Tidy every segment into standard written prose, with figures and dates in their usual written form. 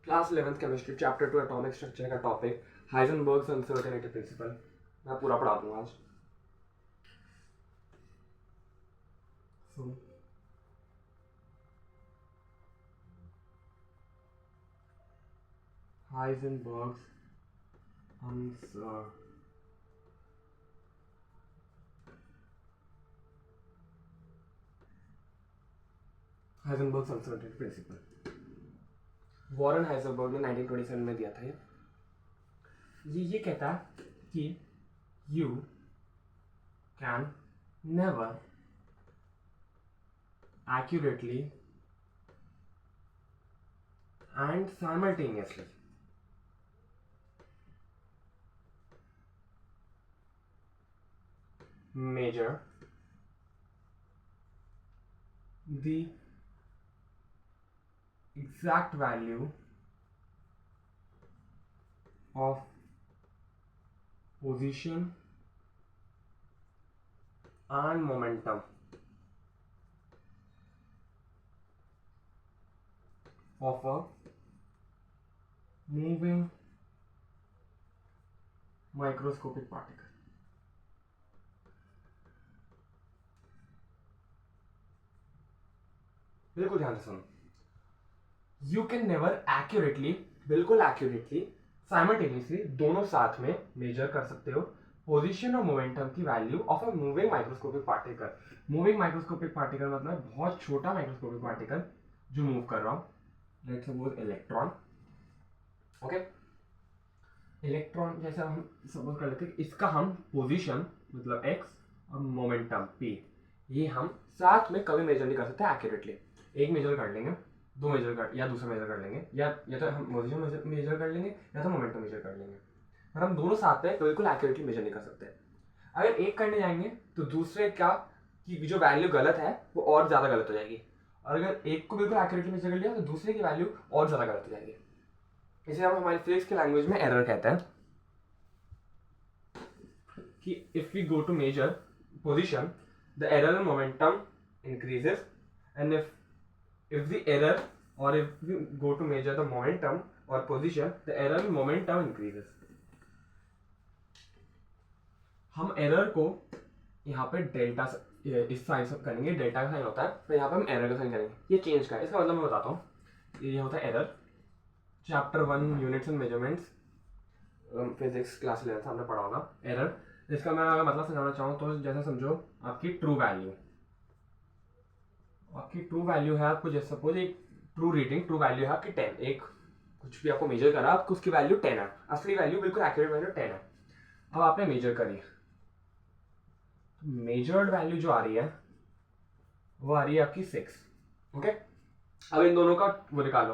Class 11th chemistry chapter 2 atomic structure का topic हाइजेनबर्ग्स uncertainty principle मैं पूरा पढ़ा दूंगा आज। सो हाइजेनबर्ग्स अनसर्टेनिटी प्रिंसिपल वॉरेन हाइजेनबर्ग ने 1927 में दिया था। ये कहता है कि you can never accurately and simultaneously measure the exact value of position and momentum of a moving microscopic particle. बिल्कुल ध्यान से सुनो। यू कैन नेवर एक्यूरेटली, बिल्कुल एक्यूरेटली, साइमल्टेनियसली दोनों साथ में मेजर कर सकते हो पोजीशन और मोमेंटम की value of a moving microscopic particle. Moving microscopic particle मतलब बहुत छोटा माइक्रोस्कोपिक पार्टिकल जो मूव कर रहा हूँ। Let's suppose electron. Okay, electron जैसे हम सपोज कर लेते हैं इसका हम पोजीशन मतलब x और मोमेंटम p ये हम साथ में कभी मेजर नहीं कर सकते एक्यूरेटली। एक मेजर कर लेंगे, दो मेजर कर या दूसरा मेजर कर लेंगे, या तो हम पोजीशन मेजर कर लेंगे या तो मोमेंटम मेजर कर लेंगे, पर हम दोनों साथ में बिल्कुल एक्यूरेटली मेजर नहीं कर सकते। अगर एक करने जाएंगे तो दूसरे का की जो वैल्यू गलत है वो और ज़्यादा गलत हो जाएगी, और अगर एक को बिल्कुल एक्यूरेटली मेजर कर लिया तो दूसरे की वैल्यू और ज़्यादा गलत हो जाएगी। इसे हम हमारी फिजिक्स के लैंग्वेज में एरर कहते हैं कि if we go to major position the error in momentum increases, and if the error or if we go to measure the momentum or position the error in momentum increases। हम error को यहाँ पे delta इस sign से करेंगे, delta का sign होता है, तो यहाँ पे हम एरर का साइन करेंगे। ये चेंज का है, इसका मतलब मैं बताता हूँ। ये होता है error. Chapter 1 units and measurements physics class 11 हमने पढ़ा होगा एरर। इसका मैं अगर मतलब समझाना चाहूँ तो जैसे समझो आपकी ट्रू वैल्यू, आपकी ट्रू वैल्यू है आपको, जैसे सपोज एक ट्रू रीडिंग, ट्रू वैल्यू है आपकी 10। एक कुछ भी आपको मेजर करा, आपको उसकी वैल्यू 10 है, असली वैल्यू बिल्कुल एक्यूरेट वैल्यू 10 है। अब आपने मेजर करी, मेजर्ड वैल्यू जो आ रही है वो आ रही है आपकी 6। ओके, अब इन दोनों का वो निकालो,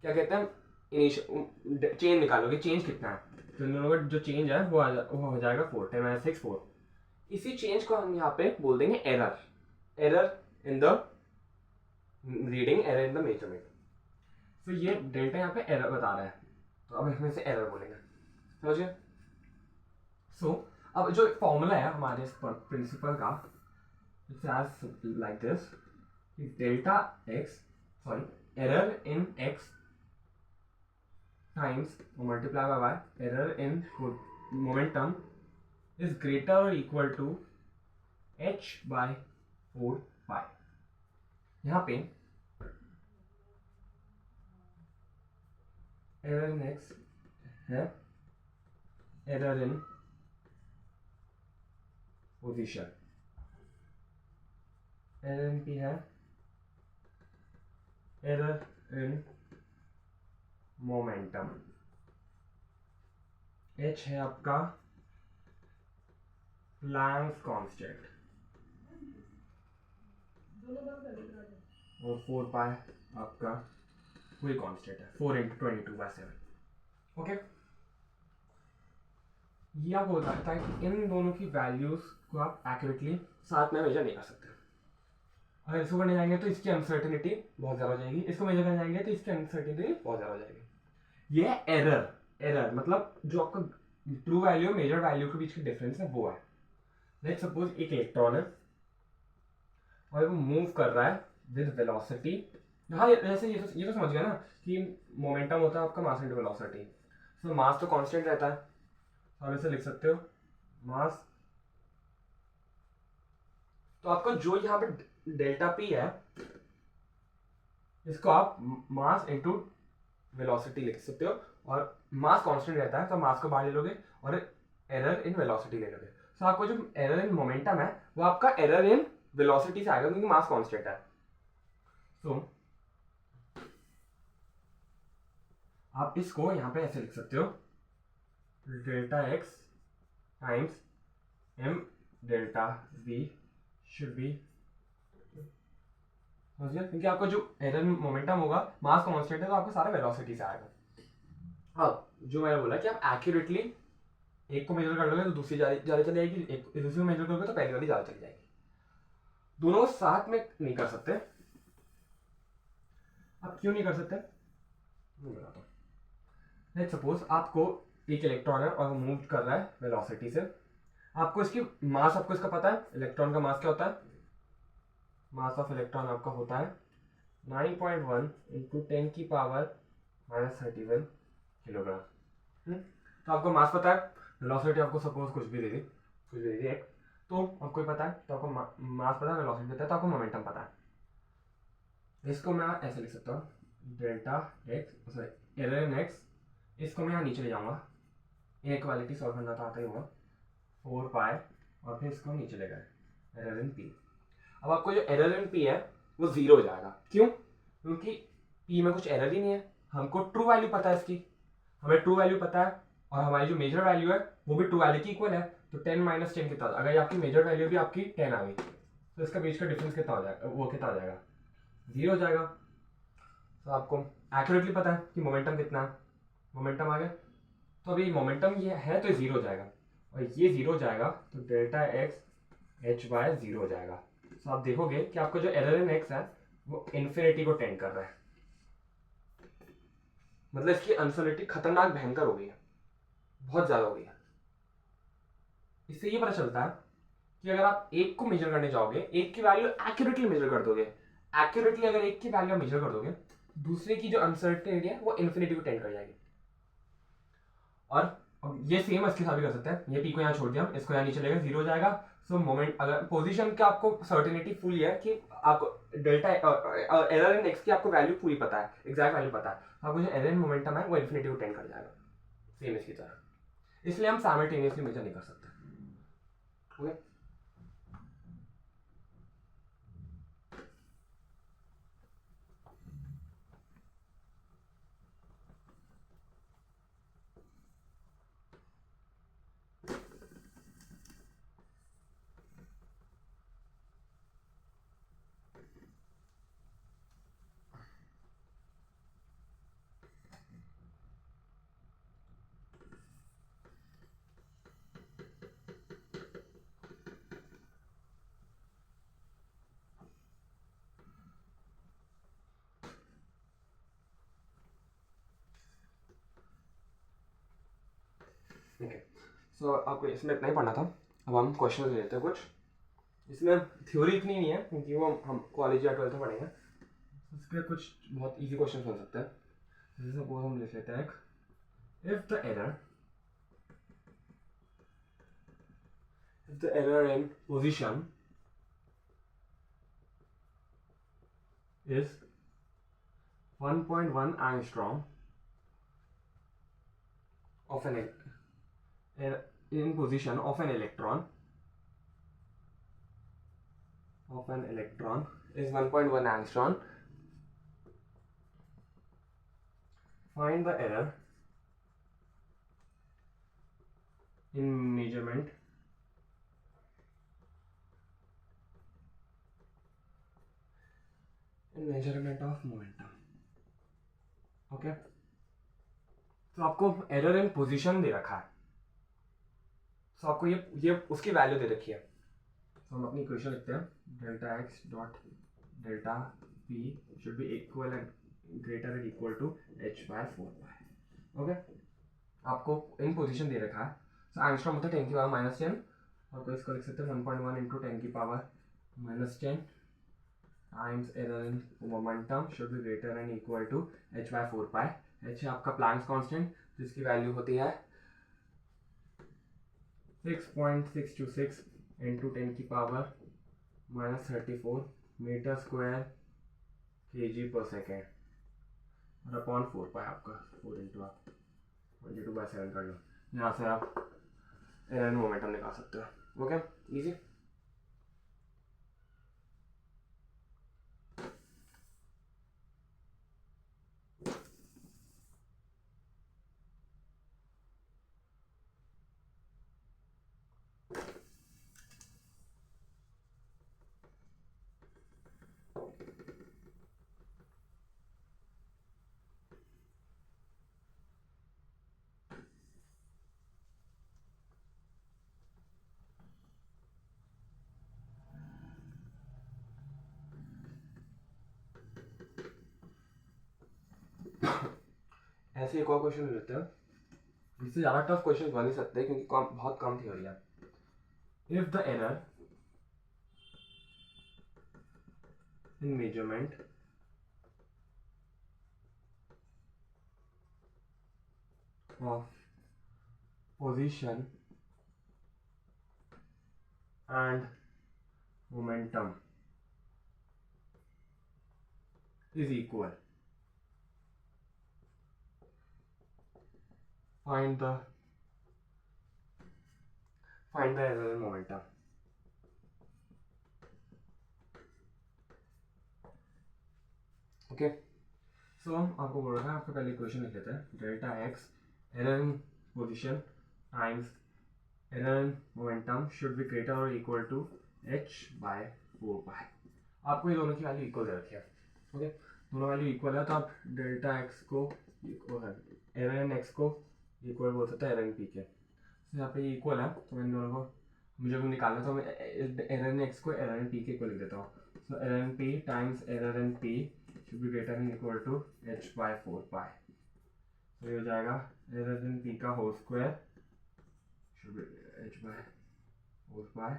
क्या कहते हैं, इनिशियल चेंज निकालो कि चेंज कितना है। तो इन दोनों का जो चेंज है वो हो जाएगा 4, 10 - 6 4। इसी चेंज को हम यहाँ पे बोल देंगे error. Error in the reading, error in the measurement. तो ये डेल्टा यहाँ पे एरर बता रहा है, तो अब इसमें से एरर बोलेंगे, समझिए। सो अब जो फॉर्मूला है हमारे इस प्रिंसिपल का, it's as like this, delta x sorry error in x times multiply by y, error in momentum is greater और इक्वल टू h/4π। यहाँ पे एरर इन एक्स है error in position, error in P है error in momentum, h है आपका Planck's constant और 4π आपका वही कांस्टेंट है, 4 × 22/7। ओके, ये आपको बताता है कि इन दोनों की वैल्यूज को आप एक्यूरेटली साथ में मेजर नहीं कर सकते। अगर इसको करने जाएंगे तो इसकी अनसर्टेनिटी बहुत ज़्यादा हो जाएगी, इसको मेजर करने जाएंगे तो इसकी अनसर्टेनिटी बहुत ज़्यादा हो जाएगी। ये एरर, एरर मतलब जो आपका ट्रू वैल्यू और मेजर वैल्यू के बीच की डिफरेंस है वो है। लेट्स सपोज एक इलेक्ट्रॉन है और वो मूव कर रहा है विद वेलोसिटी हाँ जैसे ये तो समझ गया ना कि मोमेंटम होता है आपका मास इनटू वेलोसिटी। तो मास तो कांस्टेंट रहता है, तो आप इसे लिख सकते हो मास। तो आपका जो यहाँ पे डेल्टा पी है इसको आप मास इनटू वेलोसिटी लिख सकते हो, और मास कांस्टेंट रहता है तो मास को बाहर ले लोगे और एरर इन वेलोसिटी ले लोगे। तो आपको जो एरर इन मोमेंटम है वो आपका एरर इन वेलोसिटी से आएगा क्योंकि मास कांस्टेंट है। तो आप इसको यहाँ पे ऐसे लिख सकते हो delta x times M delta V should be, समझिए, क्योंकि आपका जो एरर मोमेंटम होगा मास कांस्टेंट है तो आपका सारा वेलोसिटी से आएगा। अब जो मैंने बोला कि आप एक्यूरेटली एक को मेजर कर लोगे तो दूसरी ज़्यादा चली जाएगी, एक दूसरी को मेजर करोगे तो पहली वाली ज़्यादा चली जाएगी। दोनों साथ में नहीं कर सकते। आप क्यों नहीं कर सकते मैं बताता हूँ। लेट्स सपोज आपको एक इलेक्ट्रॉन है और मूव कर रहा है वेलोसिटी से, आपको इसकी मास, आपको इसका पता है इलेक्ट्रॉन का मास क्या होता है, मास ऑफ इलेक्ट्रॉन आपका होता है 9.1 इंटू 10 की पावर -31 किलोग्राम। तो आपको मास पता है, वेलोसिटी आपको सपोज कुछ भी दे दी एक, तो आपको पता है तो आपको मास पता है, वेलोसिटी पता है, तो आपको मोमेंटम पता है। इसको मैं ऐसे लिख सकता हूँ delta x, sorry error in x, इसको मैं यहाँ नीचे ले जाऊँगा, इनइक्वालिटी सॉल्व करना तो आता ही होगा, 4 पाई और फिर इसको नीचे ले गए एरर इन पी। अब आपको जो एरर इन पी है वो जीरो हो जाएगा, क्यों? क्योंकि पी में कुछ एरर ही नहीं है, हमको ट्रू वैल्यू पता है इसकी, हमें ट्रू वैल्यू पता है और हमारी जो मेजर वैल्यू है वो भी ट्रू वैल्यू की इक्वल है। तो 10 माइनस 10 कितना, अगर आपकी मेजर वैल्यू भी आपकी 10 आ गई तो इसका बीच का डिफरेंस कितना हो जाएगा, वो कितना आ जाएगा, जीरो हो जाएगा। तो आपको एक्यूरेटली पता है कि मोमेंटम कितना है, मोमेंटम आ गया, तो अभी मोमेंटम ये है तो जीरो हो जाएगा, और ये जीरो हो जाएगा तो delta x H by zero हो जाएगा। तो आप देखोगे कि आपका जो एरर इन एक्स है वो इन्फिनिटी को टेंड कर रहा है, मतलब इसकी अनसर्टेनिटी खतरनाक भयंकर हो गई है, बहुत ज्यादा हो गई है। इससे ये पता चलता है कि अगर आप एक को मेजर करने जाओगे, एक की वैल्यू एक्यूरेटली मेजर कर दोगे, एक्यूरेटली अगर एक की वैल्यू मेजर कर दोगे, दूसरे की जो अनसर्टेनिटी है वो इन्फिनिटी को टेंड कर जाएगी। और ये सेम इसके साथ भी कर सकते हैं, ये पी को यहाँ छोड़ दिया, इसको यहाँ नीचे लेगा, जीरो हो जाएगा। सो मोमेंट अगर पोजीशन का आपको सर्टेनिटी फुल है कि आपको डेल्टा एरर इन एक्स की आपको वैल्यू पूरी पता है, एग्जैक्ट वैल्यू पता है, आपको जो एरर इन मोमेंटम है वो इन्फिनिटी को टेंड कर जाएगा सेम इसकी तरह। इसलिए हम साइमल्टेनियसली मेजर नहीं कर सकते। ओके ओके, सो आपको इसमें इतना ही पढ़ना था। अब हम क्वेश्चन लेते हैं कुछ। इसमें थ्योरी इतनी नहीं है क्योंकि वो हम कॉलेज या 12th में पढ़ेंगे, इसके कुछ बहुत इजी क्वेश्चन बन सकते हैं। जैसे सपोज हम लिख लेते हैं if the error in position is 1.1 angstrom of an in position of an electron is 1.1 angstrom, find the error in measurement of momentum। Okay, तो आपको एरर इन पोजीशन दे रखा है, तो आपको ये उसकी वैल्यू दे रखी है। तो हम अपनी इक्वेशन लिखते हैं, delta x dot delta P should be equal and greater and equal to H by 4 pi. Okay, आपको इन पोजीशन दे रखा है, तो एंगस्ट्रॉम होता है 10 की पावर -10, और तो इसको लिख सकते हैं 1.1 इंटू 10 की power -10 times error in momentum should be greater and equal to h by 4 pi। h है आपका प्लैंक्स कांस्टेंट जिसकी वैल्यू होती है 6.626 into 10 की पावर -34 मीटर स्क्वायर kg पर सेकेंड और अपॉन 4 पाई आपका 4 इंटू आप 22/7 कर लो। यहाँ से आप एरर मोमेंटम निकाल सकते हो। Okay, easy. ऐसे एक और क्वेश्चन ले लेते हैं, इससे ज़्यादा टफ क्वेश्चन बन नहीं सकते क्योंकि बहुत कम थ्योरी है। If the error in measurement of position and momentum is equal, find the error in momentum। Okay, so हम आपको बोल रहा है, आपको पहले इक्वेशन लिख लेते हैं। Delta x error in position times error in momentum should be greater और इक्वल टू h by 4 पाई। आपको ये दोनों की वैल्यू इक्वल दे रखी है। ओके, दोनों वैल्यू इक्वल है तो आप डेल्टा एक्स को एरर इन एक्स को इक्वल बोल सकते हैं एरर इन पी के। तो यहाँ पे इक्वल है तो मैं इन दोनों को मुझे भी निकालना है, तो मैं एरर इन एक्स को एरर इन पी के इक्वल लिख देता हूँ। So error in P times error in P should be greater and equal to h by 4 pi. तो ये हो जाएगा एरर इन पी का whole square should be h by 4 pi.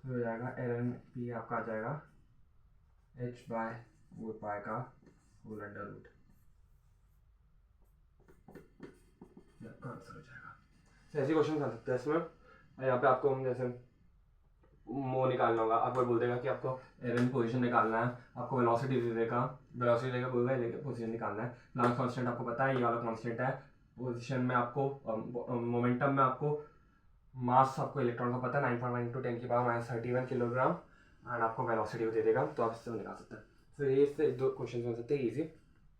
तो हो जाएगा एरर इन पी आपका आ जाएगा h by 4 पाई का होल अंडर रूट, आपका आंसर हो जाएगा। तो ऐसे क्वेश्चन कर सकते हैं इसमें। यहाँ पे आपको हम जैसे मो निकालना होगा, आपको बोल देगा कि आपको एरर इन पोजीशन निकालना है, आपको वेलोसिटी दे देगा, वेलोसिटी देगा बोल देगा पोजीशन निकालना है। प्लैंक्स कांस्टेंट आपको पता है, ये वाला कांस्टेंट है। पोजीशन में आपको मोमेंटम में आपको मास, आपको इलेक्ट्रॉन का पता है 9.1 × 10 की पावर -31 किलोग्राम, एंड आपको वेलोसिटी दे देगा, तो आप इससे निकाल सकते हैं। तो ये इससे 2 क्वेश्चन बन सकते हैं इजी।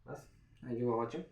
बस, थैंक यू फॉर वॉचिंग।